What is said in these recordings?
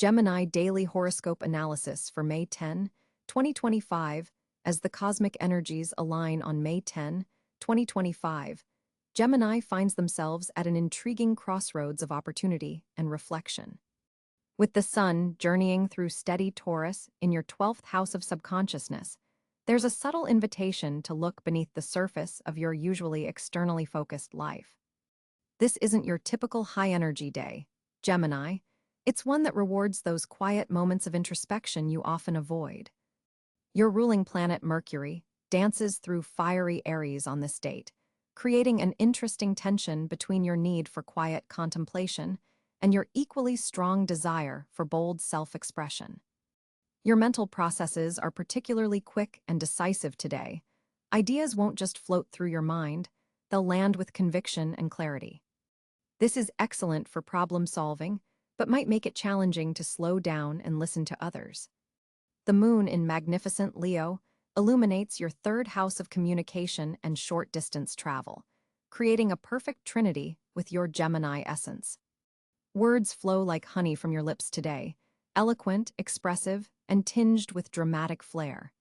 Gemini Daily Horoscope Analysis for May 10, 2025. As the cosmic energies align on May 10, 2025, Gemini finds themselves at an intriguing crossroads of opportunity and reflection. With the sun journeying through steady Taurus in your 12th house of subconsciousness, there's a subtle invitation to look beneath the surface of your usually externally focused life. This isn't your typical high-energy day, Gemini. It's one that rewards those quiet moments of introspection you often avoid. Your ruling planet Mercury dances through fiery Aries on this date, creating an interesting tension between your need for quiet contemplation and your equally strong desire for bold self-expression. Your mental processes are particularly quick and decisive today. Ideas won't just float through your mind, they'll land with conviction and clarity. This is excellent for problem solving, but might make it challenging to slow down and listen to others. The moon in magnificent Leo illuminates your third house of communication and short-distance travel, creating a perfect trinity with your Gemini essence. Words flow like honey from your lips today, eloquent, expressive, and tinged with dramatic flair.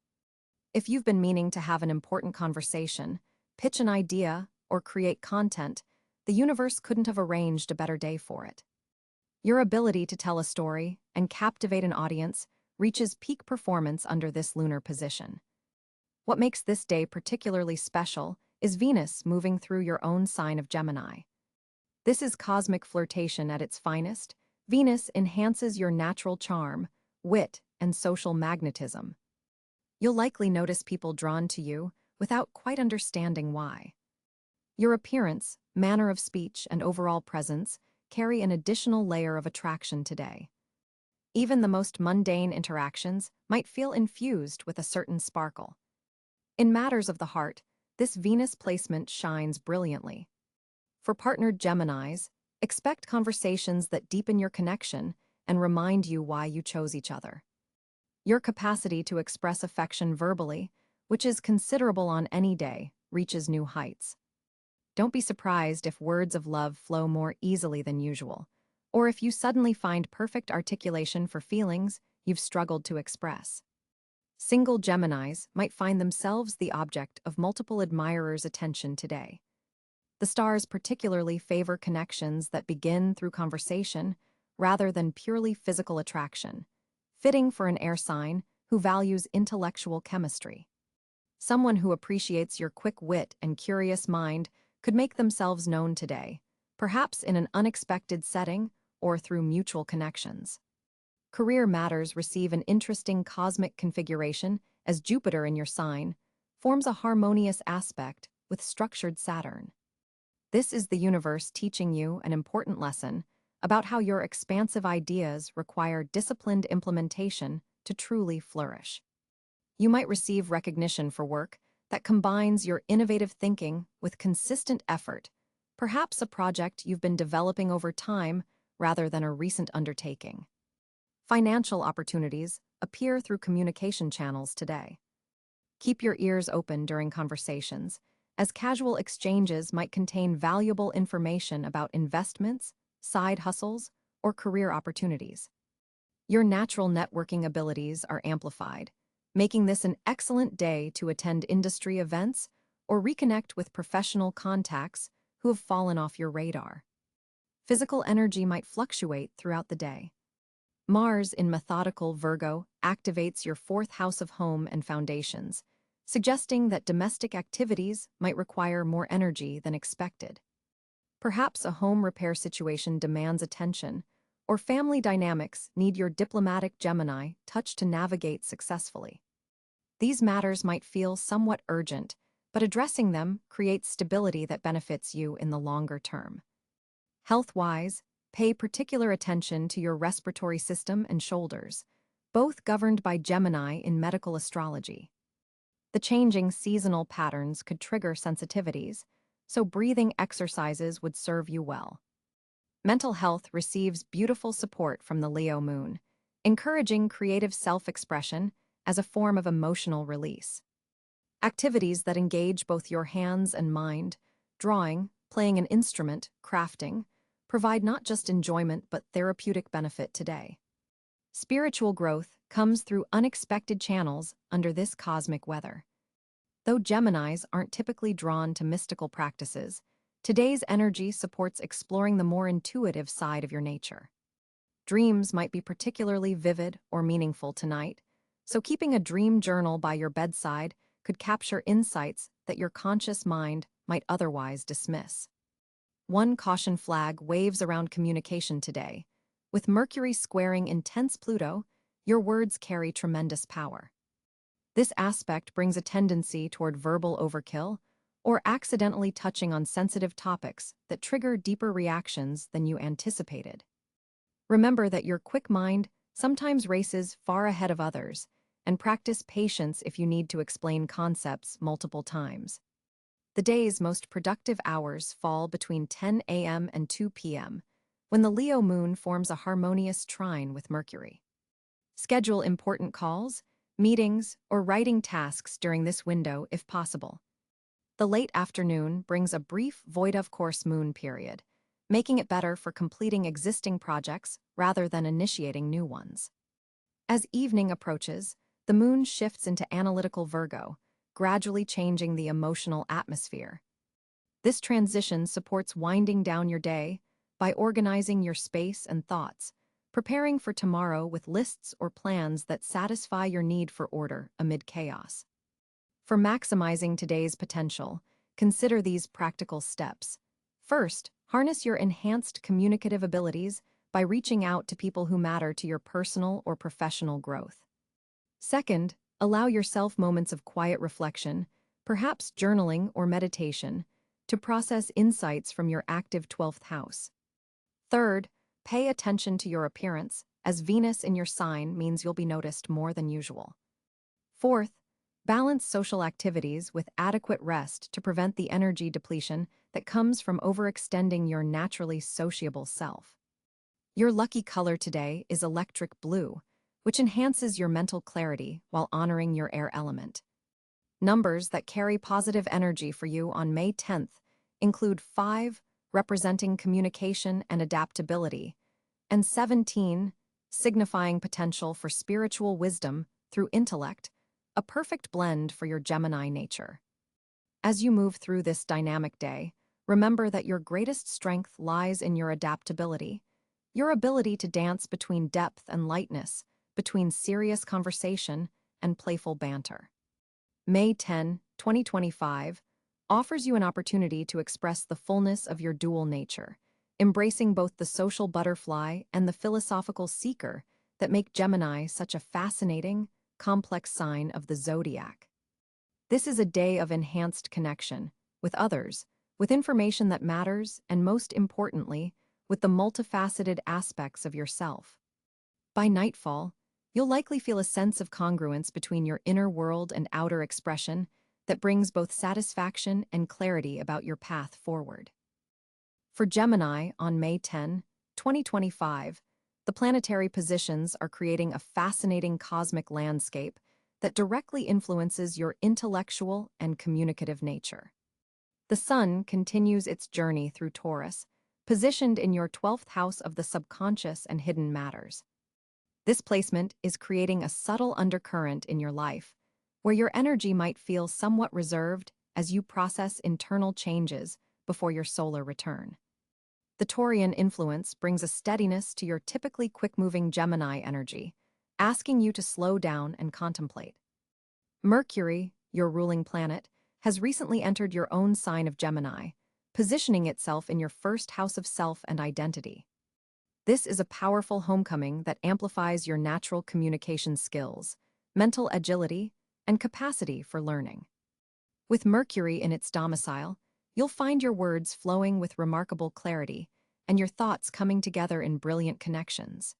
If you've been meaning to have an important conversation, pitch an idea, or create content, the universe couldn't have arranged a better day for it. Your ability to tell a story and captivate an audience reaches peak performance under this lunar position. What makes this day particularly special is Venus moving through your own sign of Gemini. This is cosmic flirtation at its finest. Venus enhances your natural charm, wit, and social magnetism. You'll likely notice people drawn to you without quite understanding why. Your appearance, manner of speech, and overall presence carry an additional layer of attraction today. Even the most mundane interactions might feel infused with a certain sparkle. In matters of the heart, this Venus placement shines brilliantly. For partnered Geminis, expect conversations that deepen your connection and remind you why you chose each other. Your capacity to express affection verbally, which is considerable on any day, reaches new heights. Don't be surprised if words of love flow more easily than usual, or if you suddenly find perfect articulation for feelings you've struggled to express. Single Geminis might find themselves the object of multiple admirers' attention today. The stars particularly favor connections that begin through conversation rather than purely physical attraction, fitting for an air sign who values intellectual chemistry. Someone who appreciates your quick wit and curious mind could make themselves known today, perhaps in an unexpected setting or through mutual connections. Career matters receive an interesting cosmic configuration as Jupiter in your sign forms a harmonious aspect with structured Saturn. This is the universe teaching you an important lesson about how your expansive ideas require disciplined implementation to truly flourish. You might receive recognition for work that combines your innovative thinking with consistent effort, perhaps a project you've been developing over time rather than a recent undertaking. Financial opportunities appear through communication channels today. Keep your ears open during conversations, as casual exchanges might contain valuable information about investments, side hustles, or career opportunities. Your natural networking abilities are amplified, making this an excellent day to attend industry events or reconnect with professional contacts who have fallen off your radar. Physical energy might fluctuate throughout the day. Mars in methodical Virgo activates your fourth house of home and foundations, suggesting that domestic activities might require more energy than expected. Perhaps a home repair situation demands attention, or family dynamics need your diplomatic Gemini touch to navigate successfully. These matters might feel somewhat urgent, but addressing them creates stability that benefits you in the longer term. Health-wise, pay particular attention to your respiratory system and shoulders, both governed by Gemini in medical astrology. The changing seasonal patterns could trigger sensitivities, so breathing exercises would serve you well. Mental health receives beautiful support from the Leo moon, encouraging creative self-expression as a form of emotional release. Activities that engage both your hands and mind, drawing, playing an instrument, crafting, provide not just enjoyment but therapeutic benefit today. Spiritual growth comes through unexpected channels under this cosmic weather. Though Geminis aren't typically drawn to mystical practices, today's energy supports exploring the more intuitive side of your nature. Dreams might be particularly vivid or meaningful tonight, so keeping a dream journal by your bedside could capture insights that your conscious mind might otherwise dismiss. One caution flag waves around communication today. With Mercury squaring intense Pluto, your words carry tremendous power. This aspect brings a tendency toward verbal overkill or accidentally touching on sensitive topics that trigger deeper reactions than you anticipated. Remember that your quick mind sometimes races far ahead of others, and practice patience if you need to explain concepts multiple times. The day's most productive hours fall between 10 a.m. and 2 p.m., when the Leo moon forms a harmonious trine with Mercury. Schedule important calls, meetings, or writing tasks during this window if possible. The late afternoon brings a brief void-of-course moon period, making it better for completing existing projects rather than initiating new ones. As evening approaches, the moon shifts into analytical Virgo, gradually changing the emotional atmosphere. This transition supports winding down your day by organizing your space and thoughts, preparing for tomorrow with lists or plans that satisfy your need for order amid chaos. For maximizing today's potential, consider these practical steps. First, harness your enhanced communicative abilities by reaching out to people who matter to your personal or professional growth. Second, allow yourself moments of quiet reflection, perhaps journaling or meditation, to process insights from your active 12th house. Third, pay attention to your appearance, as Venus in your sign means you'll be noticed more than usual. Fourth, balance social activities with adequate rest to prevent the energy depletion that comes from overextending your naturally sociable self. Your lucky color today is electric blue, which enhances your mental clarity while honoring your air element. Numbers that carry positive energy for you on May 10th include 5, representing communication and adaptability, and 17, signifying potential for spiritual wisdom through intellect, a perfect blend for your Gemini nature. As you move through this dynamic day, remember that your greatest strength lies in your adaptability, your ability to dance between depth and lightness, between serious conversation and playful banter. May 10, 2025, offers you an opportunity to express the fullness of your dual nature, embracing both the social butterfly and the philosophical seeker that make Gemini such a fascinating, complex sign of the zodiac. This is a day of enhanced connection with others, with information that matters, and most importantly, with the multifaceted aspects of yourself. By nightfall, you'll likely feel a sense of congruence between your inner world and outer expression that brings both satisfaction and clarity about your path forward. For Gemini on May 10, 2025, the planetary positions are creating a fascinating cosmic landscape that directly influences your intellectual and communicative nature. The Sun continues its journey through Taurus, positioned in your 12th house of the subconscious and hidden matters. This placement is creating a subtle undercurrent in your life, where your energy might feel somewhat reserved as you process internal changes before your solar return. The Taurian influence brings a steadiness to your typically quick-moving Gemini energy, asking you to slow down and contemplate. Mercury, your ruling planet, has recently entered your own sign of Gemini, positioning itself in your first house of self and identity. This is a powerful homecoming that amplifies your natural communication skills, mental agility, and capacity for learning. With Mercury in its domicile, you'll find your words flowing with remarkable clarity and your thoughts coming together in brilliant connections.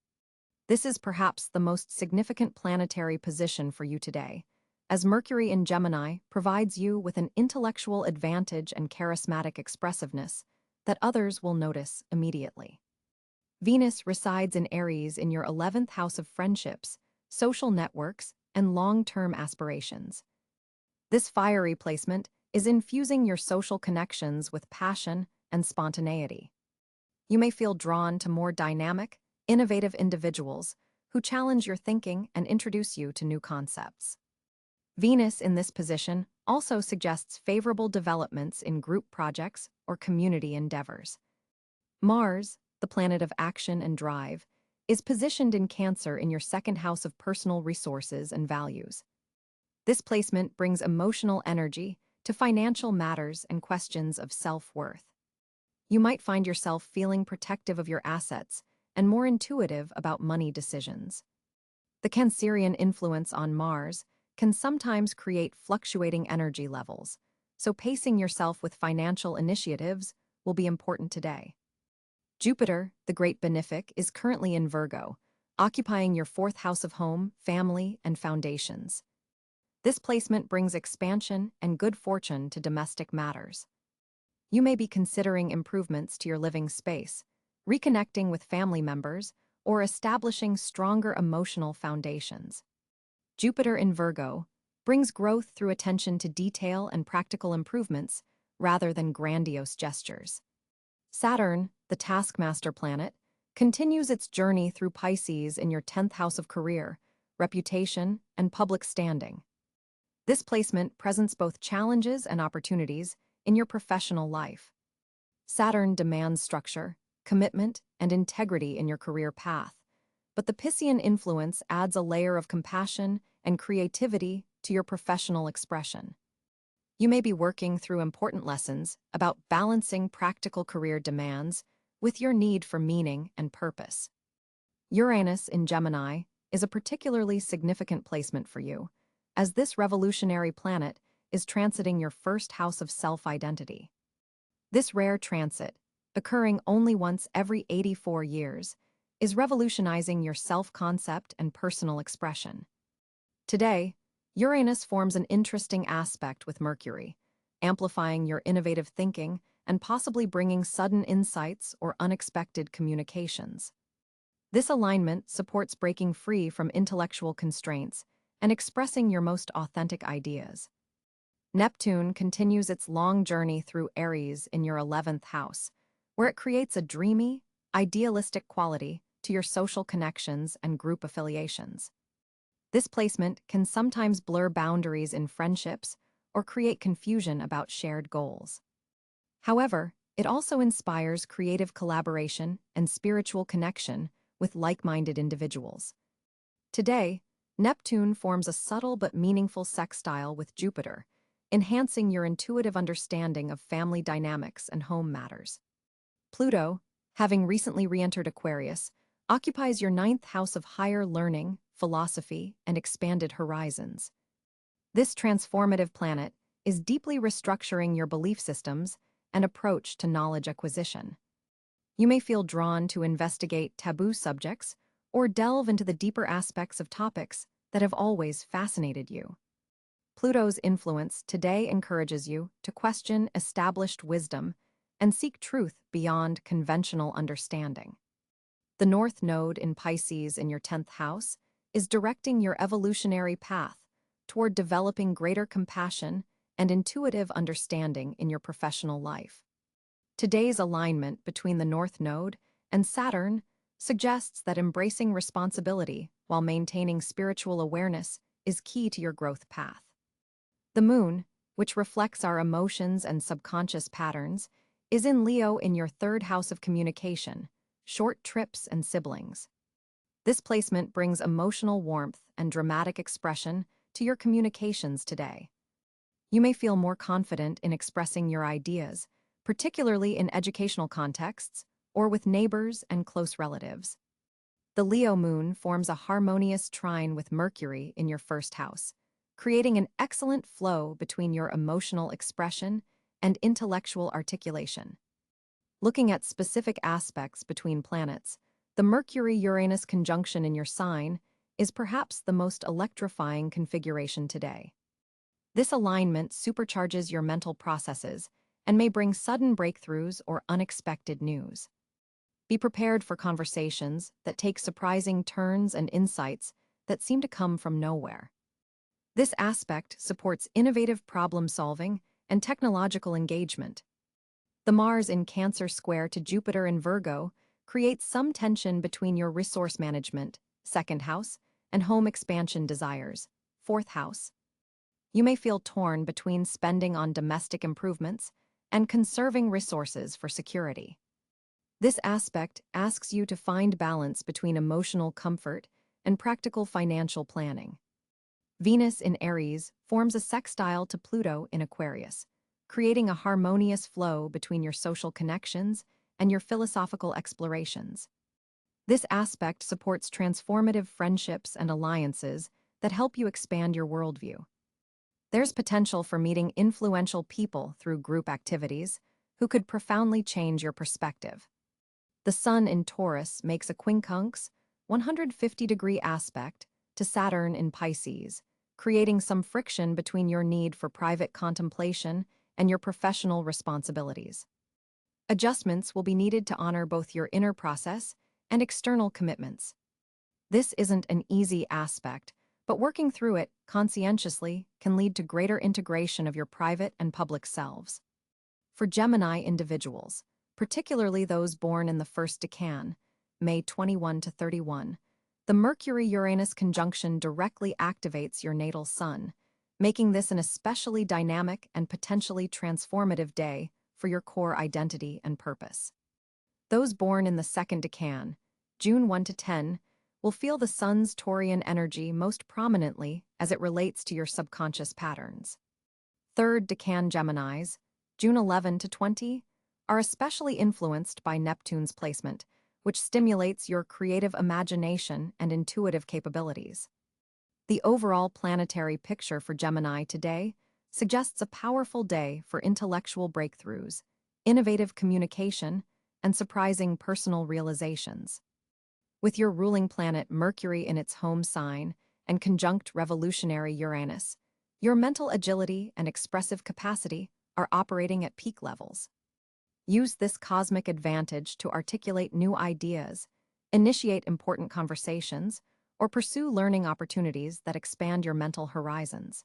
This is perhaps the most significant planetary position for you today, as Mercury in Gemini provides you with an intellectual advantage and charismatic expressiveness that others will notice immediately. Venus resides in Aries in your 11th house of friendships, social networks, and long-term aspirations. This fiery placement is infusing your social connections with passion and spontaneity. You may feel drawn to more dynamic, innovative individuals who challenge your thinking and introduce you to new concepts. Venus in this position also suggests favorable developments in group projects or community endeavors. Mars, the planet of action and drive, is positioned in Cancer in your second house of personal resources and values. This placement brings emotional energy to financial matters and questions of self-worth. You might find yourself feeling protective of your assets and more intuitive about money decisions. The Cancerian influence on Mars can sometimes create fluctuating energy levels, so pacing yourself with financial initiatives will be important today. Jupiter, the great benefic, is currently in Virgo, occupying your fourth house of home, family, and foundations. This placement brings expansion and good fortune to domestic matters. You may be considering improvements to your living space, reconnecting with family members, or establishing stronger emotional foundations. Jupiter in Virgo brings growth through attention to detail and practical improvements rather than grandiose gestures. Saturn, the taskmaster planet, continues its journey through Pisces in your 10th house of career, reputation, and public standing. This placement presents both challenges and opportunities in your professional life. Saturn demands structure, commitment, and integrity in your career path, but the Piscean influence adds a layer of compassion and creativity to your professional expression. You may be working through important lessons about balancing practical career demands with your need for meaning and purpose. Uranus in Gemini is a particularly significant placement for you, as this revolutionary planet is transiting your first house of self-identity. This rare transit, occurring only once every 84 years, is revolutionizing your self-concept and personal expression. Today, Uranus forms an interesting aspect with Mercury, amplifying your innovative thinking and possibly bringing sudden insights or unexpected communications. This alignment supports breaking free from intellectual constraints and expressing your most authentic ideas. Neptune continues its long journey through Aries in your 11th house, where it creates a dreamy, idealistic quality to your social connections and group affiliations. This placement can sometimes blur boundaries in friendships or create confusion about shared goals. However, it also inspires creative collaboration and spiritual connection with like-minded individuals. Today, Neptune forms a subtle but meaningful sextile with Jupiter, enhancing your intuitive understanding of family dynamics and home matters. Pluto, having recently re-entered Aquarius, occupies your 9th house of higher learning, philosophy, and expanded horizons. This transformative planet is deeply restructuring your belief systems and approach to knowledge acquisition. You may feel drawn to investigate taboo subjects or delve into the deeper aspects of topics that have always fascinated you. Pluto's influence today encourages you to question established wisdom and seek truth beyond conventional understanding. The North Node in Pisces in your 10th house is directing your evolutionary path toward developing greater compassion and intuitive understanding in your professional life. Today's alignment between the North Node and Saturn suggests that embracing responsibility while maintaining spiritual awareness is key to your growth path. The Moon, which reflects our emotions and subconscious patterns, is in Leo in your 3rd house of communication, short trips, and siblings. This placement brings emotional warmth and dramatic expression to your communications today. You may feel more confident in expressing your ideas, particularly in educational contexts or with neighbors and close relatives. The Leo moon forms a harmonious trine with Mercury in your 1st house, creating an excellent flow between your emotional expression and intellectual articulation. Looking at specific aspects between planets, the Mercury-Uranus conjunction in your sign is perhaps the most electrifying configuration today. This alignment supercharges your mental processes and may bring sudden breakthroughs or unexpected news. Be prepared for conversations that take surprising turns and insights that seem to come from nowhere. This aspect supports innovative problem-solving and technological engagement. The Mars in Cancer square to Jupiter in Virgo creates some tension between your resource management second house, and home expansion desires, fourth house. You may feel torn between spending on domestic improvements and conserving resources for security. This aspect asks you to find balance between emotional comfort and practical financial planning. Venus in Aries forms a sextile to Pluto in Aquarius, creating a harmonious flow between your social connections and your philosophical explorations. This aspect supports transformative friendships and alliances that help you expand your worldview. There's potential for meeting influential people through group activities who could profoundly change your perspective. The Sun in Taurus makes a quincunx 150-degree aspect to Saturn in Pisces, creating some friction between your need for private contemplation and your professional responsibilities. Adjustments will be needed to honor both your inner process and external commitments. This isn't an easy aspect, but working through it conscientiously can lead to greater integration of your private and public selves. For Gemini individuals, particularly those born in the first decan, May 21 to 31, the Mercury-Uranus conjunction directly activates your natal sun, making this an especially dynamic and potentially transformative day for your core identity and purpose. Those born in the second decan, June 1 to 10, will feel the sun's Taurian energy most prominently as it relates to your subconscious patterns. Third decan Geminis, June 11 to 20, are especially influenced by Neptune's placement, which stimulates your creative imagination and intuitive capabilities. The overall planetary picture for Gemini today suggests a powerful day for intellectual breakthroughs, innovative communication, and surprising personal realizations. With your ruling planet Mercury in its home sign and conjunct revolutionary Uranus, your mental agility and expressive capacity are operating at peak levels. Use this cosmic advantage to articulate new ideas, initiate important conversations, or pursue learning opportunities that expand your mental horizons.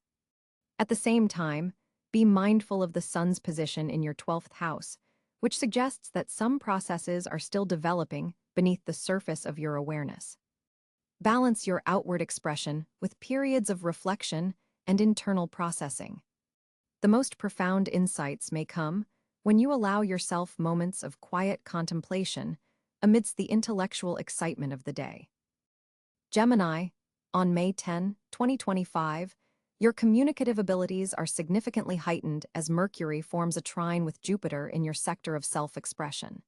At the same time, be mindful of the sun's position in your 12th house, which suggests that some processes are still developing beneath the surface of your awareness. Balance your outward expression with periods of reflection and internal processing. The most profound insights may come when you allow yourself moments of quiet contemplation amidst the intellectual excitement of the day. Gemini, on May 10, 2025, your communicative abilities are significantly heightened as Mercury forms a trine with Jupiter in your sector of self-expression.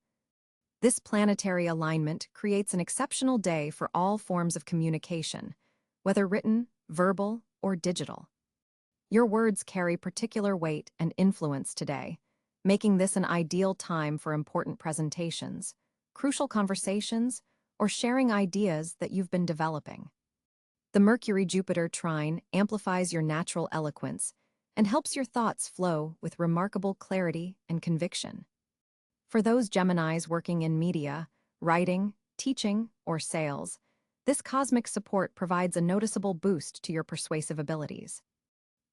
This planetary alignment creates an exceptional day for all forms of communication, whether written, verbal, or digital. Your words carry particular weight and influence today, making this an ideal time for important presentations, crucial conversations, or sharing ideas that you've been developing. The Mercury-Jupiter trine amplifies your natural eloquence and helps your thoughts flow with remarkable clarity and conviction. For those Geminis working in media, writing, teaching, or sales, this cosmic support provides a noticeable boost to your persuasive abilities.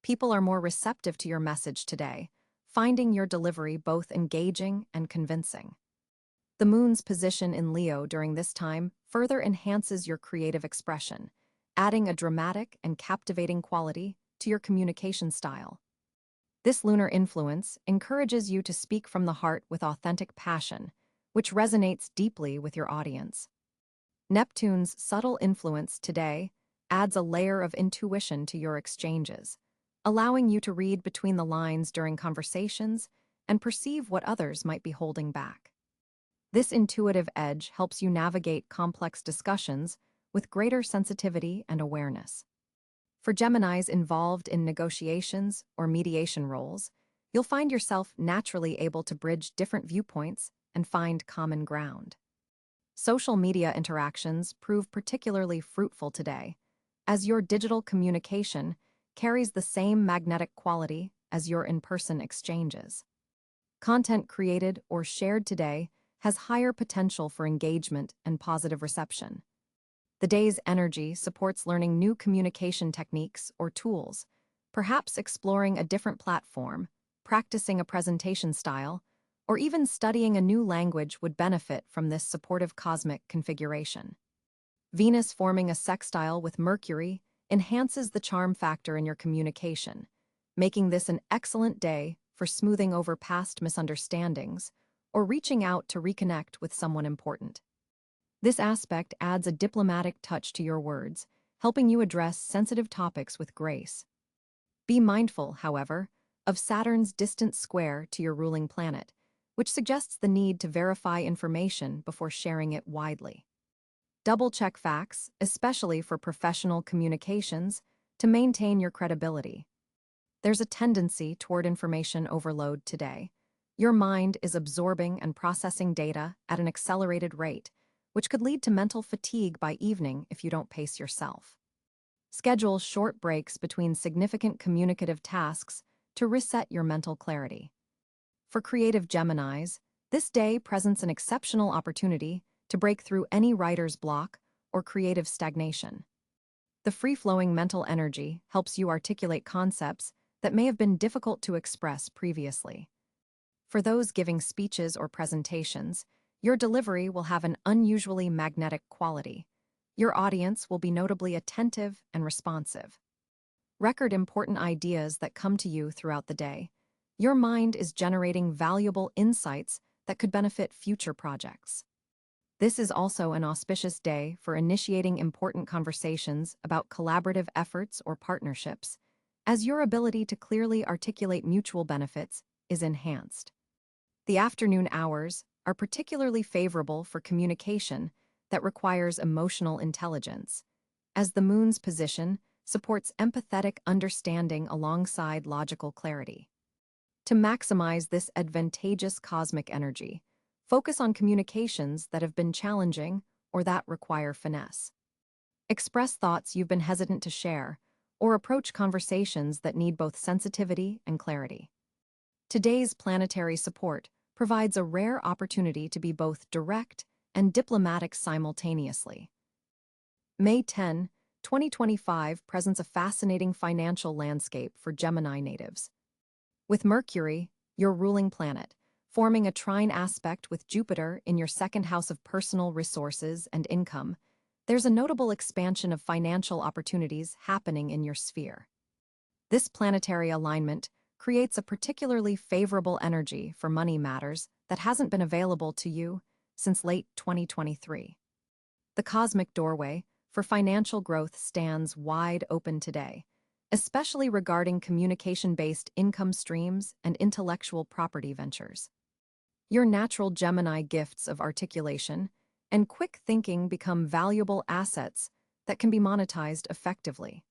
People are more receptive to your message today, finding your delivery both engaging and convincing. The moon's position in Leo during this time further enhances your creative expression, adding a dramatic and captivating quality to your communication style. This lunar influence encourages you to speak from the heart with authentic passion, which resonates deeply with your audience. Neptune's subtle influence today adds a layer of intuition to your exchanges, allowing you to read between the lines during conversations and perceive what others might be holding back. This intuitive edge helps you navigate complex discussions with greater sensitivity and awareness. For Geminis involved in negotiations or mediation roles, you'll find yourself naturally able to bridge different viewpoints and find common ground. Social media interactions prove particularly fruitful today, as your digital communication carries the same magnetic quality as your in-person exchanges. Content created or shared today has higher potential for engagement and positive reception. The day's energy supports learning new communication techniques or tools, perhaps exploring a different platform, practicing a presentation style, or even studying a new language would benefit from this supportive cosmic configuration. Venus forming a sextile with Mercury enhances the charm factor in your communication, making this an excellent day for smoothing over past misunderstandings or reaching out to reconnect with someone important. This aspect adds a diplomatic touch to your words, helping you address sensitive topics with grace. Be mindful, however, of Saturn's distant square to your ruling planet, which suggests the need to verify information before sharing it widely. Double-check facts, especially for professional communications, to maintain your credibility. There's a tendency toward information overload today. Your mind is absorbing and processing data at an accelerated rate, which could lead to mental fatigue by evening if you don't pace yourself. Schedule short breaks between significant communicative tasks to reset your mental clarity. For creative Geminis, this day presents an exceptional opportunity to break through any writer's block or creative stagnation. The free-flowing mental energy helps you articulate concepts that may have been difficult to express previously. For those giving speeches or presentations, your delivery will have an unusually magnetic quality. Your audience will be notably attentive and responsive. Record important ideas that come to you throughout the day. Your mind is generating valuable insights that could benefit future projects. This is also an auspicious day for initiating important conversations about collaborative efforts or partnerships, as your ability to clearly articulate mutual benefits is enhanced. The afternoon hours are particularly favorable for communication that requires emotional intelligence, as the moon's position supports empathetic understanding alongside logical clarity. To maximize this advantageous cosmic energy, focus on communications that have been challenging or that require finesse. Express thoughts you've been hesitant to share, or approach conversations that need both sensitivity and clarity. Today's planetary support provides a rare opportunity to be both direct and diplomatic simultaneously. May 10, 2025 presents a fascinating financial landscape for Gemini natives. With Mercury, your ruling planet, forming a trine aspect with Jupiter in your second house of personal resources and income, there's a notable expansion of financial opportunities happening in your sphere. This planetary alignment creates a particularly favorable energy for money matters that hasn't been available to you since late 2023. The cosmic doorway for financial growth stands wide open today, especially regarding communication-based income streams and intellectual property ventures. Your natural Gemini gifts of articulation and quick thinking become valuable assets that can be monetized effectively.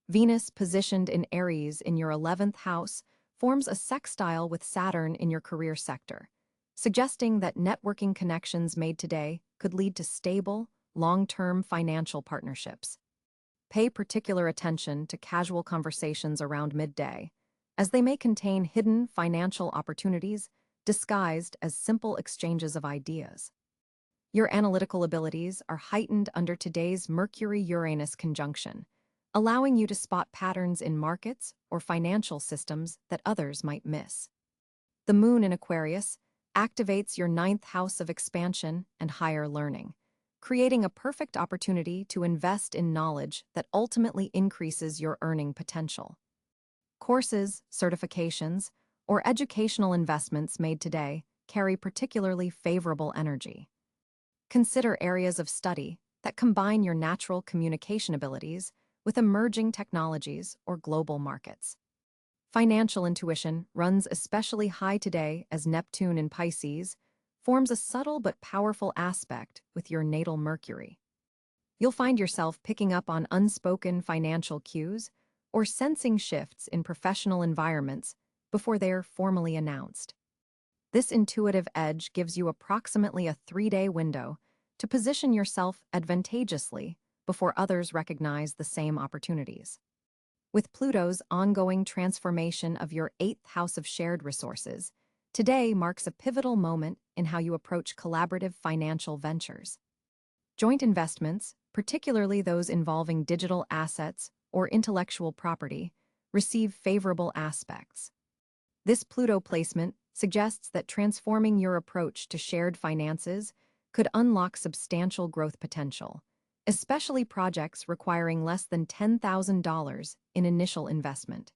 Venus, positioned in Aries in your 11th house, forms a sextile with Saturn in your career sector, suggesting that networking connections made today could lead to stable, long-term financial partnerships. Pay particular attention to casual conversations around midday, as they may contain hidden financial opportunities disguised as simple exchanges of ideas. Your analytical abilities are heightened under today's Mercury-Uranus conjunction, allowing you to spot patterns in markets or financial systems that others might miss. The moon in Aquarius activates your 9th house of expansion and higher learning, creating a perfect opportunity to invest in knowledge that ultimately increases your earning potential. Courses, certifications, or educational investments made today carry particularly favorable energy. Consider areas of study that combine your natural communication abilities with emerging technologies or global markets. Financial intuition runs especially high today as Neptune in Pisces forms a subtle but powerful aspect with your natal Mercury. You'll find yourself picking up on unspoken financial cues or sensing shifts in professional environments before they're formally announced. This intuitive edge gives you approximately a 3-day window to position yourself advantageously before others recognize the same opportunities. With Pluto's ongoing transformation of your 8th house of shared resources, today marks a pivotal moment in how you approach collaborative financial ventures. Joint investments, particularly those involving digital assets or intellectual property, receive favorable aspects. This Pluto placement suggests that transforming your approach to shared finances could unlock substantial growth potential, especially projects requiring less than $10,000 in initial investment.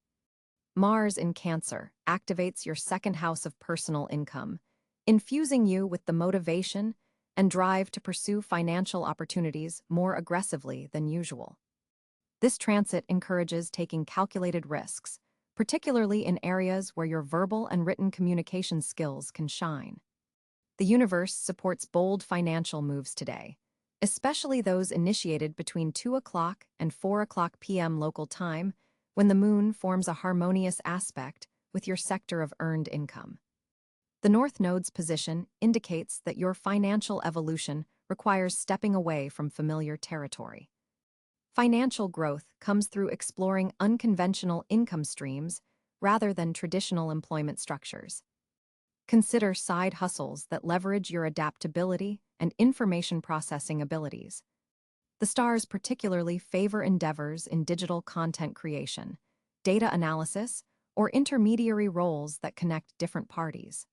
Mars in Cancer activates your second house of personal income, infusing you with the motivation and drive to pursue financial opportunities more aggressively than usual. This transit encourages taking calculated risks, particularly in areas where your verbal and written communication skills can shine. The universe supports bold financial moves today, especially those initiated between 2 o'clock and 4 p.m. local time, when the moon forms a harmonious aspect with your sector of earned income. The North Node's position indicates that your financial evolution requires stepping away from familiar territory. Financial growth comes through exploring unconventional income streams rather than traditional employment structures. Consider side hustles that leverage your adaptability and information processing abilities. The stars particularly favor endeavors in digital content creation, data analysis, or intermediary roles that connect different parties.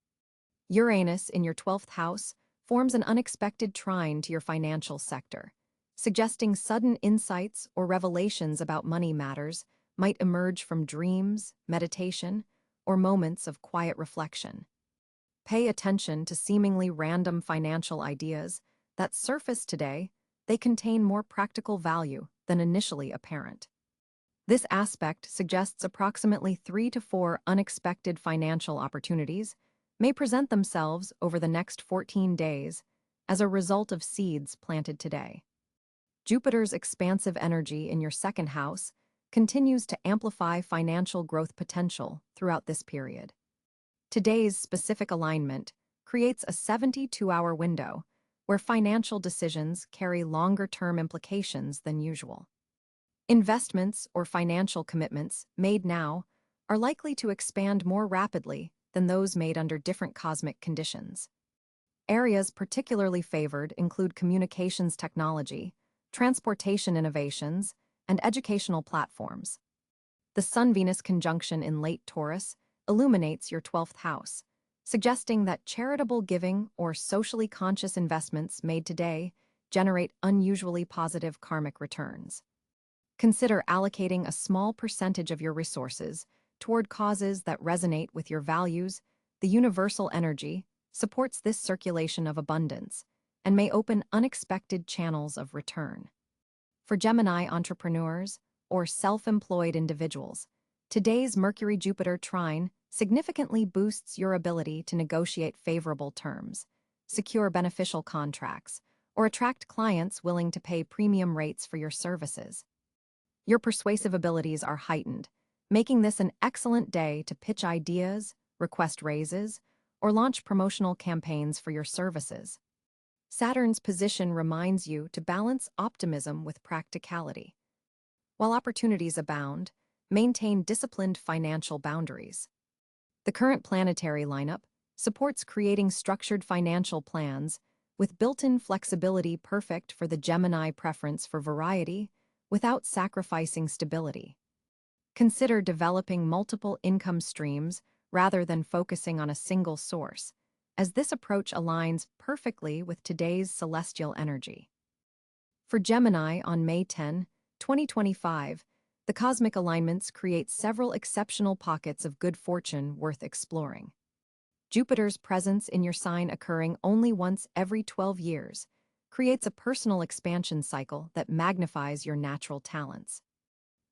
Uranus in your 12th house forms an unexpected trine to your financial sector, suggesting sudden insights or revelations about money matters might emerge from dreams, meditation, or moments of quiet reflection. Pay attention to seemingly random financial ideas that surface today. They contain more practical value than initially apparent. This aspect suggests approximately 3 to 4 unexpected financial opportunities may present themselves over the next 14 days as a result of seeds planted today. Jupiter's expansive energy in your second house continues to amplify financial growth potential throughout this period. Today's specific alignment creates a 72-hour window where financial decisions carry longer-term implications than usual. Investments or financial commitments made now are likely to expand more rapidly than those made under different cosmic conditions. Areas particularly favored include communications technology, transportation innovations, and educational platforms. The Sun-Venus conjunction in late Taurus illuminates your 12th house, suggesting that charitable giving or socially conscious investments made today generate unusually positive karmic returns. Consider allocating a small percentage of your resources toward causes that resonate with your values. The universal energy supports this circulation of abundance and may open unexpected channels of return. For Gemini entrepreneurs or self-employed individuals, today's Mercury-Jupiter trine significantly boosts your ability to negotiate favorable terms, secure beneficial contracts, or attract clients willing to pay premium rates for your services. Your persuasive abilities are heightened, making this an excellent day to pitch ideas, request raises, or launch promotional campaigns for your services. Saturn's position reminds you to balance optimism with practicality. While opportunities abound, maintain disciplined financial boundaries. The current planetary lineup supports creating structured financial plans with built-in flexibility, perfect for the Gemini preference for variety without sacrificing stability. Consider developing multiple income streams rather than focusing on a single source, as this approach aligns perfectly with today's celestial energy. For Gemini on May 10, 2025, the cosmic alignments create several exceptional pockets of good fortune worth exploring. Jupiter's presence in your sign, occurring only once every 12 years, creates a personal expansion cycle that magnifies your natural talents.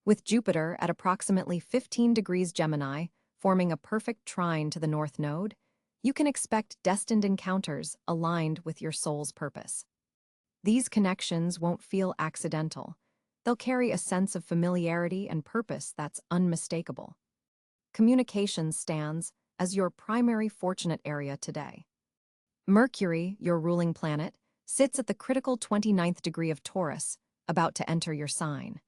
With Jupiter at approximately 15 degrees Gemini, forming a perfect trine to the North Node, you can expect destined encounters aligned with your soul's purpose. These connections won't feel accidental. They'll carry a sense of familiarity and purpose that's unmistakable. Communication stands as your primary fortunate area today. Mercury, your ruling planet, sits at the critical 29th degree of Taurus, about to enter your sign.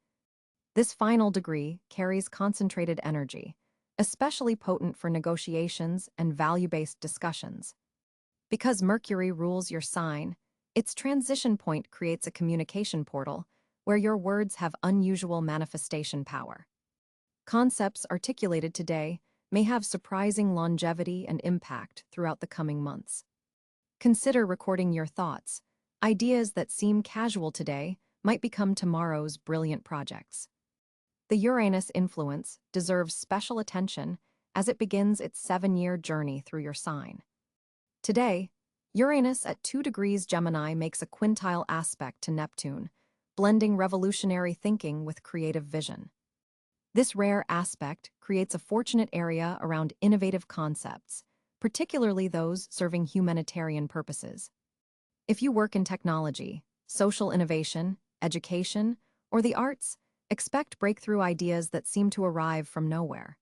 This final degree carries concentrated energy, especially potent for negotiations and value-based discussions. Because Mercury rules your sign, its transition point creates a communication portal where your words have unusual manifestation power. Concepts articulated today may have surprising longevity and impact throughout the coming months. Consider recording your thoughts. Ideas that seem casual today might become tomorrow's brilliant projects. The Uranus influence deserves special attention as it begins its 7-year journey through your sign. Today, Uranus at 2 degrees Gemini makes a quintile aspect to Neptune, blending revolutionary thinking with creative vision. This rare aspect creates a fortunate area around innovative concepts, particularly those serving humanitarian purposes. If you work in technology, social innovation, education, or the arts, expect breakthrough ideas that seem to arrive from nowhere.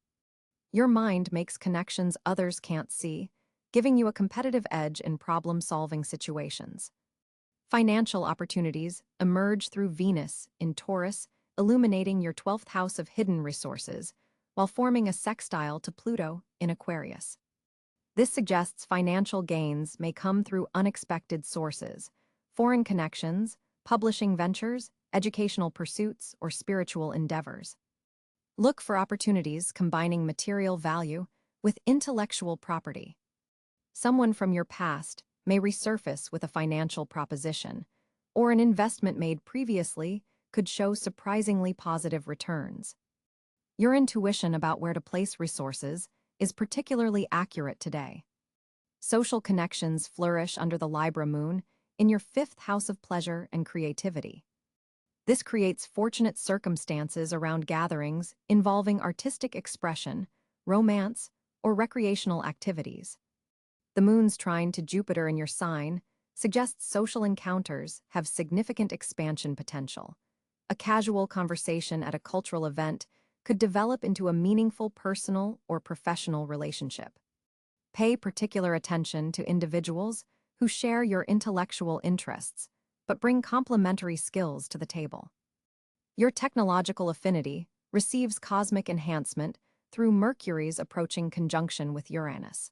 Your mind makes connections others can't see, giving you a competitive edge in problem-solving situations. Financial opportunities emerge through Venus in Taurus, illuminating your 12th house of hidden resources, while forming a sextile to Pluto in Aquarius. This suggests financial gains may come through unexpected sources, foreign connections, publishing ventures, educational pursuits, or spiritual endeavors. Look for opportunities combining material value with intellectual property. Someone from your past may resurface with a financial proposition, or an investment made previously could show surprisingly positive returns. Your intuition about where to place resources is particularly accurate today. Social connections flourish under the Libra moon in your 5th house of pleasure and creativity. This creates fortunate circumstances around gatherings involving artistic expression, romance, or recreational activities. The moon's trine to Jupiter in your sign suggests social encounters have significant expansion potential. A casual conversation at a cultural event could develop into a meaningful personal or professional relationship. Pay particular attention to individuals who share your intellectual interests, but bring complementary skills to the table. Your technological affinity receives cosmic enhancement through Mercury's approaching conjunction with Uranus.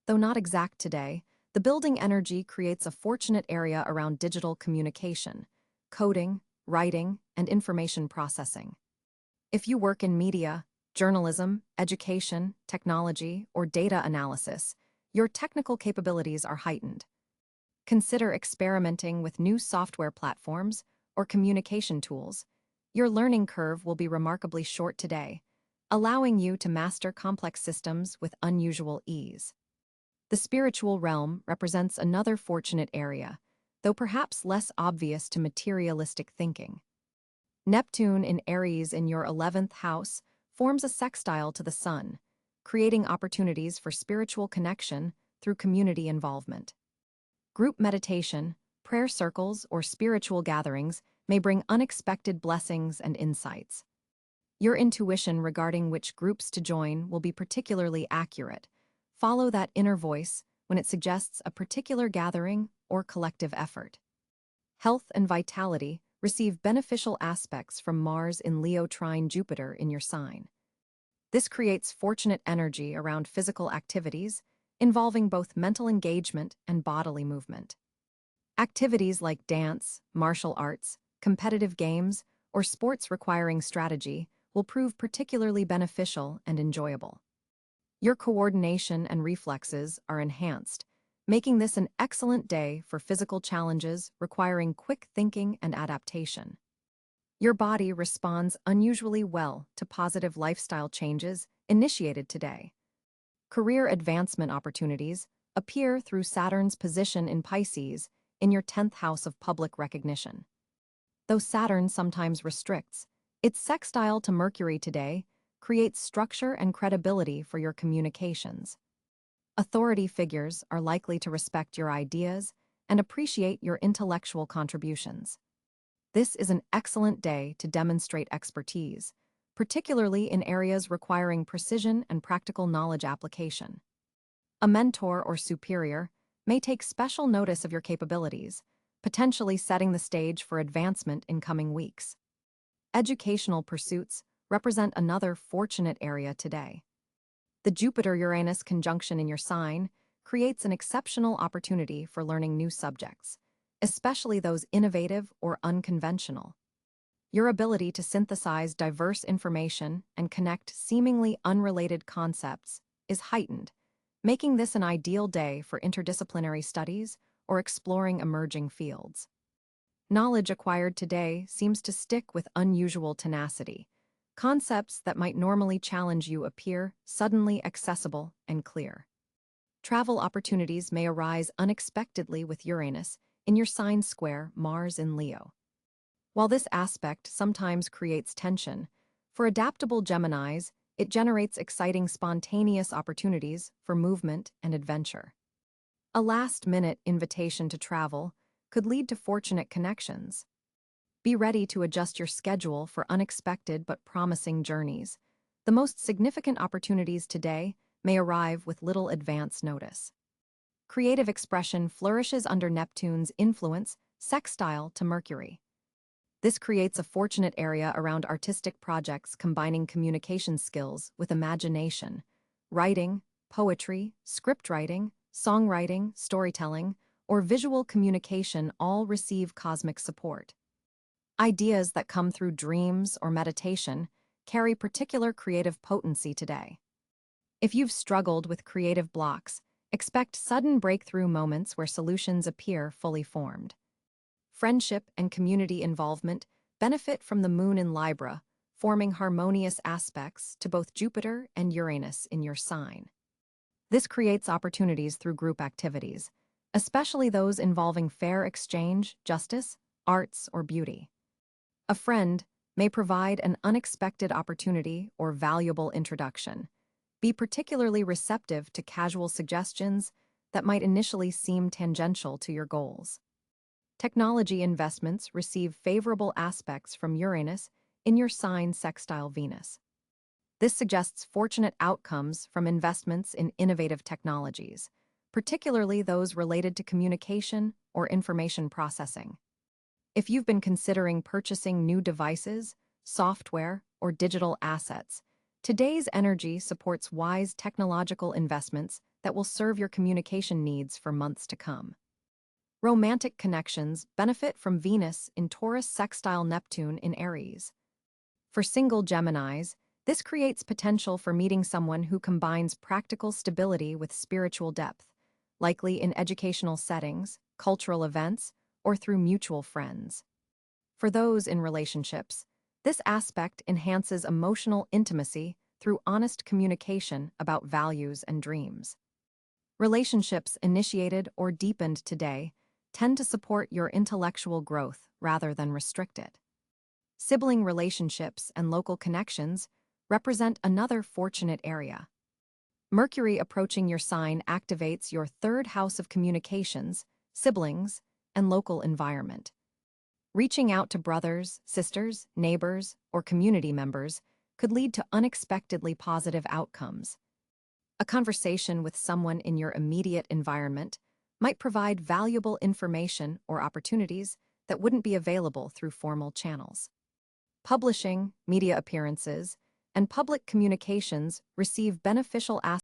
Though not exact today, the building energy creates a fortunate area around digital communication, coding, writing, and information processing. If you work in media, journalism, education, technology, or data analysis, your technical capabilities are heightened. Consider experimenting with new software platforms or communication tools. Your learning curve will be remarkably short today, allowing you to master complex systems with unusual ease. The spiritual realm represents another fortunate area, though perhaps less obvious to materialistic thinking. Neptune in Aries in your 11th house forms a sextile to the Sun, creating opportunities for spiritual connection through community involvement. Group meditation, prayer circles, or spiritual gatherings may bring unexpected blessings and insights. Your intuition regarding which groups to join will be particularly accurate. Follow that inner voice when it suggests a particular gathering or collective effort. Health and vitality receive beneficial aspects from Mars in Leo trine Jupiter in your sign. This creates fortunate energy around physical activities involving both mental engagement and bodily movement. Activities like dance, martial arts, competitive games, or sports requiring strategy will prove particularly beneficial and enjoyable. Your coordination and reflexes are enhanced, making this an excellent day for physical challenges requiring quick thinking and adaptation. Your body responds unusually well to positive lifestyle changes initiated today. Career advancement opportunities appear through Saturn's position in Pisces in your 10th house of public recognition. Though Saturn sometimes restricts, its sextile to Mercury today creates structure and credibility for your communications. Authority figures are likely to respect your ideas and appreciate your intellectual contributions. This is an excellent day to demonstrate expertise, particularly in areas requiring precision and practical knowledge application. A mentor or superior may take special notice of your capabilities, potentially setting the stage for advancement in coming weeks. Educational pursuits represent another fortunate area today. The Jupiter-Uranus conjunction in your sign creates an exceptional opportunity for learning new subjects, especially those innovative or unconventional. Your ability to synthesize diverse information and connect seemingly unrelated concepts is heightened, making this an ideal day for interdisciplinary studies or exploring emerging fields. Knowledge acquired today seems to stick with unusual tenacity. Concepts that might normally challenge you appear suddenly accessible and clear. Travel opportunities may arise unexpectedly with Uranus in your sign square Mars in Leo. While this aspect sometimes creates tension, for adaptable Geminis, it generates exciting spontaneous opportunities for movement and adventure. A last-minute invitation to travel could lead to fortunate connections. Be ready to adjust your schedule for unexpected but promising journeys. The most significant opportunities today may arrive with little advance notice. Creative expression flourishes under Neptune's influence, sextile to Mercury. This creates a fortunate area around artistic projects combining communication skills with imagination. Writing, poetry, script writing, songwriting, storytelling, or visual communication all receive cosmic support. Ideas that come through dreams or meditation carry particular creative potency today. If you've struggled with creative blocks, expect sudden breakthrough moments where solutions appear fully formed. Friendship and community involvement benefit from the moon in Libra, forming harmonious aspects to both Jupiter and Uranus in your sign. This creates opportunities through group activities, especially those involving fair exchange, justice, arts, or beauty. A friend may provide an unexpected opportunity or valuable introduction. Be particularly receptive to casual suggestions that might initially seem tangential to your goals. Technology investments receive favorable aspects from Uranus in your sign sextile Venus. This suggests fortunate outcomes from investments in innovative technologies, particularly those related to communication or information processing. If you've been considering purchasing new devices, software, or digital assets, today's energy supports wise technological investments that will serve your communication needs for months to come. Romantic connections benefit from Venus in Taurus sextile Neptune in Aries. For single Geminis, this creates potential for meeting someone who combines practical stability with spiritual depth, likely in educational settings, cultural events, or through mutual friends. For those in relationships, this aspect enhances emotional intimacy through honest communication about values and dreams. Relationships initiated or deepened today tend to support your intellectual growth rather than restrict it. Sibling relationships and local connections represent another fortunate area. Mercury approaching your sign activates your third house of communications, siblings, and local environment. Reaching out to brothers, sisters, neighbors, or community members could lead to unexpectedly positive outcomes. A conversation with someone in your immediate environment might provide valuable information or opportunities that wouldn't be available through formal channels. Publishing, media appearances, and public communications receive beneficial aspects